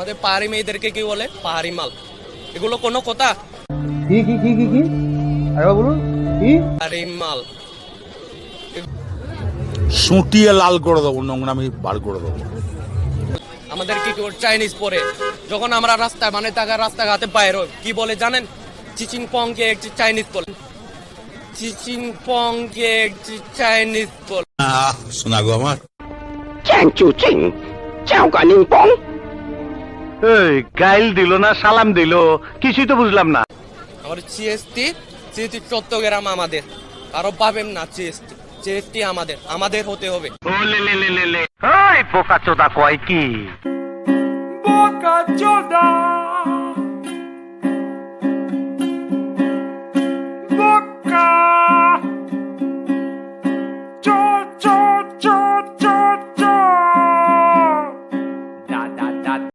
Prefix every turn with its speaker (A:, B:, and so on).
A: আমাদের পাহাড়ি মেয়েদেরকে কি বলে? পাহাড়ি মাল। এগুলো কোনো কথা?
B: কি কি কি কি কি আরে বলুন কি
A: পাহাড়ি মাল।
C: সুটিয়ে লাল করে দেবো, নোংরামি বার করে দেবো।
A: আমাদের কি চাইনিজ পরে যখন আমরা রাস্তায় মানে রাস্তাঘাটে বাইর হই কি বলে জানেন? চিচিং পং কে চাইনিজ বলে। চিচিং পং কে চাইনিজ বলে।
C: শোনা গো আমার।
B: এই গাইল দিল না সালাম দিল, কিছুই তো বুঝলাম না।
A: আমাদের জিএসটি চট্টগ্রাম আমাদের, আরো পাবেন না। জিএসটি আমাদের হতে হবে।
B: ও লে লে লে লে লে, ওই বোকা চোদা কয় কি? বোকা চোদা।